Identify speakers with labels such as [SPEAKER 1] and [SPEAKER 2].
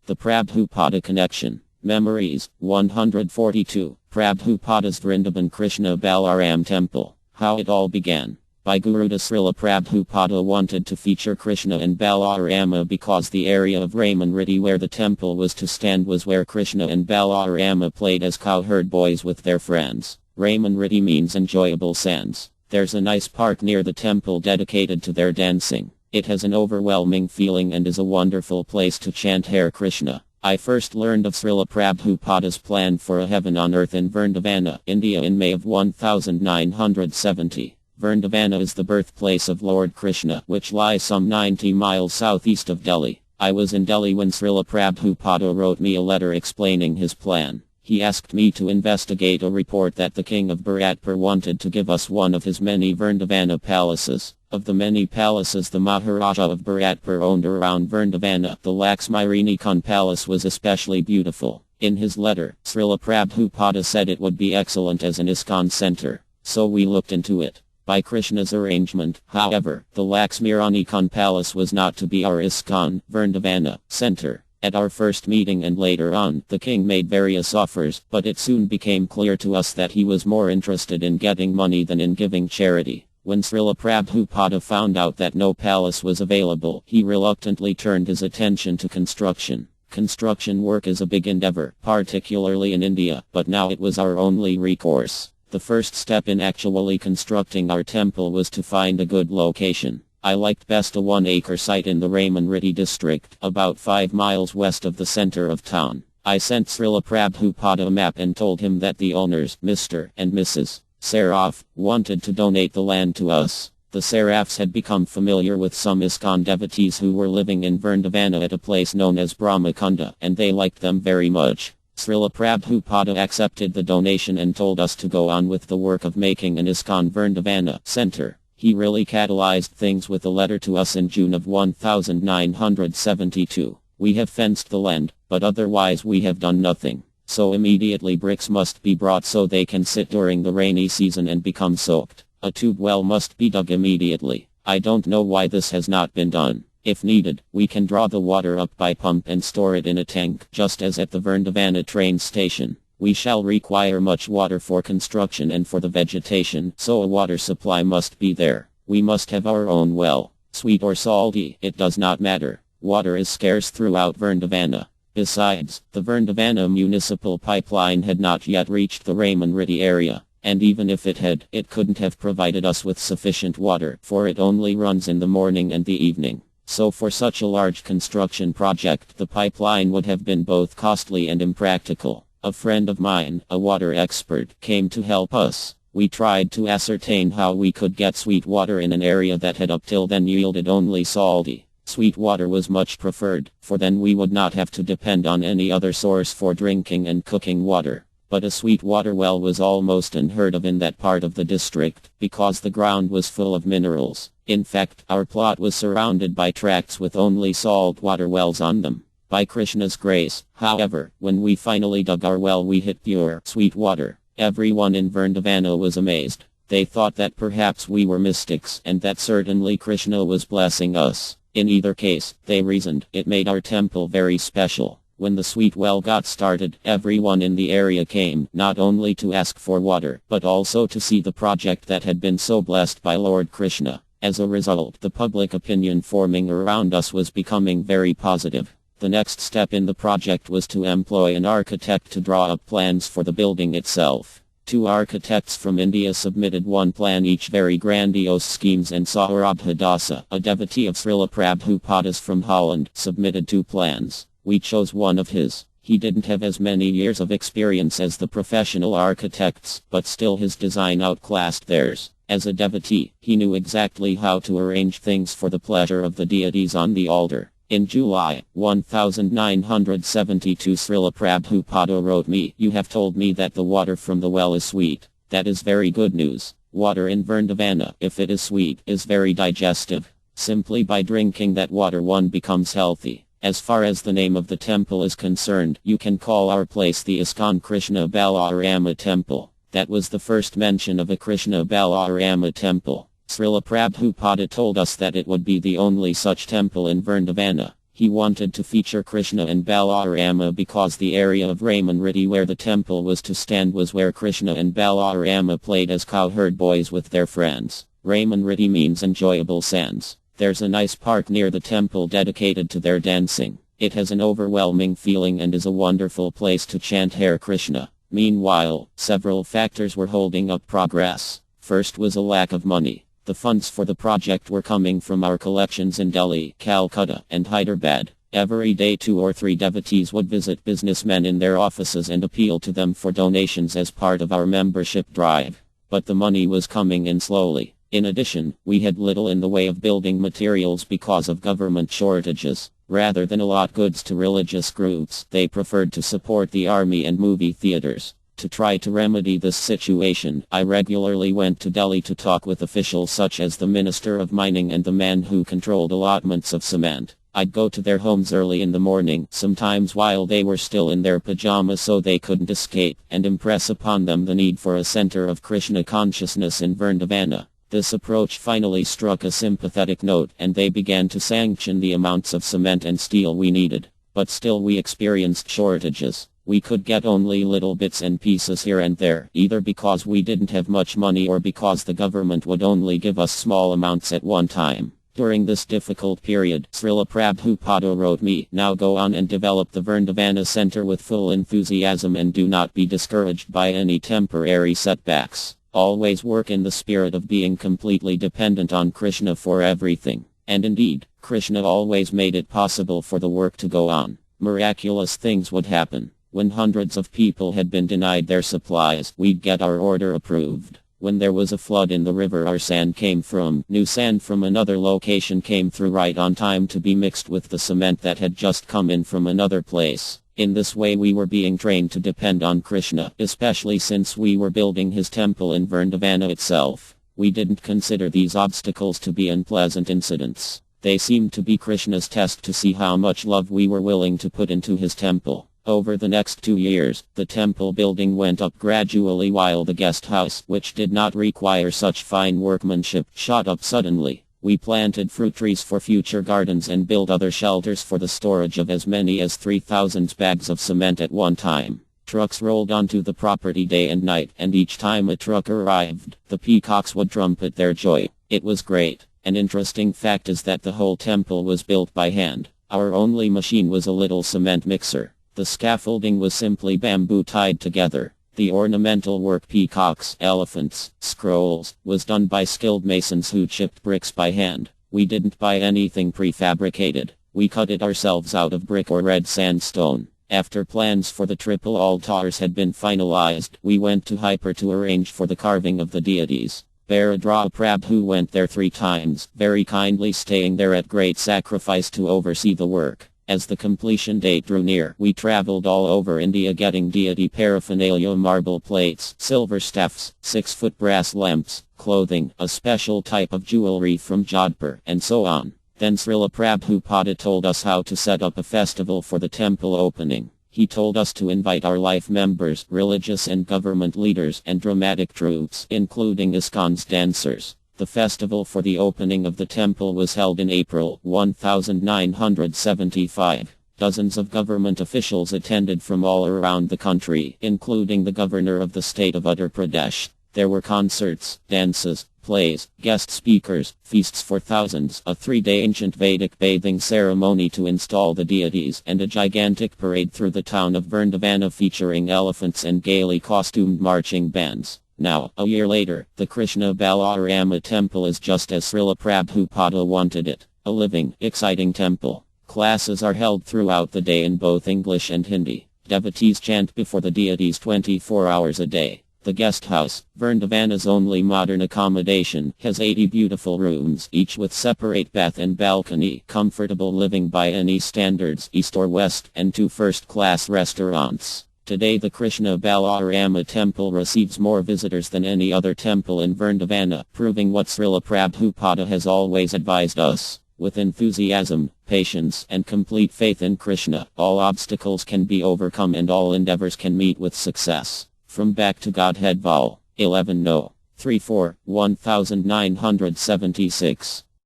[SPEAKER 1] The Prabhupada Connection. Memories. 142. Prabhupada's Vrindavan Krishna Balaram Temple. How it all began. By Guruda Srila Prabhupada wanted to feature Krishna and Balarama because the area of Ramanriti where the temple was to stand was where Krishna and Balarama played as cowherd boys with their friends. Ramanriti means enjoyable sands. There's a nice park near the temple dedicated to their dancing. It has an overwhelming feeling and is a wonderful place to chant Hare Krishna. I first learned of Srila Prabhupada's plan for a heaven on earth in Vrindavana, India in May of 1970. Vrindavana is the birthplace of Lord Krishna, which lies some 90 miles southeast of Delhi. I was in Delhi when Srila Prabhupada wrote me a letter explaining his plan. He asked me to investigate a report that the king of Bharatpur wanted to give us one of his many Vrindavana palaces. Of the many palaces the Maharaja of Bharatpur owned around Vrindavana, the Laxmirinikan palace was especially beautiful. In his letter, Srila Prabhupada said it would be excellent as an ISKCON center. So we looked into it. By Krishna's arrangement, however, the Laxmirinikan palace was not to be our ISKCON, Vrindavana, center. At our first meeting and later on, the king made various offers, but it soon became clear to us that he was more interested in getting money than in giving charity. When Srila Prabhupada found out that no palace was available, he reluctantly turned his attention to construction. Construction work is a big endeavor, particularly in India, but now it was our only recourse. The first step in actually constructing our temple was to find a good location. I liked best a 1-acre site in the Ramanriti district, about 5 miles west of the center of town. I sent Srila Prabhupada a map and told him that the owners, Mr. and Mrs. Saraf, wanted to donate the land to us. The Sarafs had become familiar with some ISKCON devotees who were living in Vrindavana at a place known as Brahmakunda, and they liked them very much. Srila Prabhupada accepted the donation and told us to go on with the work of making an ISKCON Vrindavana center. He really catalyzed things with a letter to us in June of 1972. We have fenced the land, but otherwise we have done nothing. So immediately bricks must be brought so they can sit during the rainy season and become soaked. A tube well must be dug immediately. I don't know why this has not been done. If needed, we can draw the water up by pump and store it in a tank, just as at the Vrindavana train station. We shall require much water for construction and for the vegetation, so a water supply must be there. We must have our own well. Sweet or salty, it does not matter. Water is scarce throughout Vrindavana. Besides, the Vrindavana municipal pipeline had not yet reached the Ramanriti area. And even if it had, it couldn't have provided us with sufficient water, for it only runs in the morning and the evening. So for such a large construction project, the pipeline would have been both costly and impractical. A friend of mine, a water expert, came to help us. We tried to ascertain how we could get sweet water in an area that had up till then yielded only salty. Sweet water was much preferred, for then we would not have to depend on any other source for drinking and cooking water. But a sweet water well was almost unheard of in that part of the district, because the ground was full of minerals. In fact, our plot was surrounded by tracts with only salt water wells on them. By Krishna's grace, however, when we finally dug our well we hit pure, sweet water. Everyone in Vrindavana was amazed. They thought that perhaps we were mystics and that certainly Krishna was blessing us. In either case, they reasoned, it made our temple very special. When the sweet well got started, everyone in the area came, not only to ask for water, but also to see the project that had been so blessed by Lord Krishna. As a result, the public opinion forming around us was becoming very positive. The next step in the project was to employ an architect to draw up plans for the building itself. 2 architects from India submitted one plan each, very grandiose schemes, and Saurabha Dasa, a devotee of Srila Prabhupada's from Holland, submitted 2 plans. We chose one of his. He didn't have as many years of experience as the professional architects, but still his design outclassed theirs. As a devotee, he knew exactly how to arrange things for the pleasure of the deities on the altar. In July 1972 Srila Prabhupada wrote me, "You have told me that the water from the well is sweet. That is very good news. Water in Vrindavana, if it is sweet, is very digestive. Simply by drinking that water one becomes healthy. As far as the name of the temple is concerned, you can call our place the ISKCON Krishna Balarama Temple." That was the first mention of a Krishna Balarama temple. Srila Prabhupada told us that it would be the only such temple in Vrindavana. He wanted to feature Krishna and Balarama because the area of Ramanriti where the temple was to stand was where Krishna and Balarama played as cowherd boys with their friends. Ramanriti means enjoyable sands. There's a nice park near the temple dedicated to their dancing. It has an overwhelming feeling and is a wonderful place to chant Hare Krishna. Meanwhile, several factors were holding up progress. First was a lack of money. The funds for the project were coming from our collections in Delhi, Calcutta, and Hyderabad. Every day 2 or 3 devotees would visit businessmen in their offices and appeal to them for donations as part of our membership drive. But the money was coming in slowly. In addition, we had little in the way of building materials because of government shortages. Rather than allot goods to religious groups, they preferred to support the army and movie theaters. To try to remedy this situation, I regularly went to Delhi to talk with officials such as the Minister of Mining and the man who controlled allotments of cement. I'd go to their homes early in the morning, sometimes while they were still in their pajamas so they couldn't escape, and impress upon them the need for a center of Krishna consciousness in Vrindavana. This approach finally struck a sympathetic note, and they began to sanction the amounts of cement and steel we needed. But still we experienced shortages. We could get only little bits and pieces here and there, either because we didn't have much money or because the government would only give us small amounts at one time. During this difficult period, Srila Prabhupada wrote me, "Now go on and develop the Vrindavana Center with full enthusiasm and do not be discouraged by any temporary setbacks. Always work in the spirit of being completely dependent on Krishna for everything." And indeed, Krishna always made it possible for the work to go on. Miraculous things would happen. When hundreds of people had been denied their supplies, we'd get our order approved. When there was a flood in the river our sand came from, new sand from another location came through right on time to be mixed with the cement that had just come in from another place. In this way we were being trained to depend on Krishna, especially since we were building his temple in Vrindavana itself. We didn't consider these obstacles to be unpleasant incidents. They seemed to be Krishna's test to see how much love we were willing to put into his temple. Over the next 2 years, the temple building went up gradually while the guest house, which did not require such fine workmanship, shot up suddenly. We planted fruit trees for future gardens and built other shelters for the storage of as many as 3,000 bags of cement at one time. Trucks rolled onto the property day and night, and each time a truck arrived, the peacocks would trumpet their joy. It was great. An interesting fact is that the whole temple was built by hand. Our only machine was a little cement mixer. The scaffolding was simply bamboo tied together. The ornamental work, peacocks, elephants, scrolls, was done by skilled masons who chipped bricks by hand. We didn't buy anything prefabricated. We cut it ourselves out of brick or red sandstone. After plans for the triple altars had been finalized, we went to Hyper to arrange for the carving of the deities. Bharadra Prabhu went there 3 times, very kindly staying there at great sacrifice to oversee the work. As the completion date drew near, we traveled all over India getting deity paraphernalia, marble plates, silver staffs, 6-foot brass lamps, clothing, a special type of jewelry from Jodhpur, and so on. Then Srila Prabhupada told us how to set up a festival for the temple opening. He told us to invite our life members, religious and government leaders, and dramatic troupes, including ISKCON's dancers. The festival for the opening of the temple was held in April 1975. Dozens of government officials attended from all around the country, including the governor of the state of Uttar Pradesh. There were concerts, dances, plays, guest speakers, feasts for thousands, a 3-day ancient Vedic bathing ceremony to install the deities, and a gigantic parade through the town of Vrindavana featuring elephants and gaily costumed marching bands. Now, a year later, the Krishna Balarama temple is just as Srila Prabhupada wanted it. A living, exciting temple. Classes are held throughout the day in both English and Hindi. Devotees chant before the deities 24 hours a day. The guest house, Vrindavana's only modern accommodation, has 80 beautiful rooms, each with separate bath and balcony, comfortable living by any standards, east or west, and 2 first-class restaurants. Today the Krishna Balarama temple receives more visitors than any other temple in Vrindavana, proving what Srila Prabhupada has always advised us. With enthusiasm, patience, and complete faith in Krishna, all obstacles can be overcome and all endeavors can meet with success. From Back to Godhead Vol. 11 No. 34, 1976.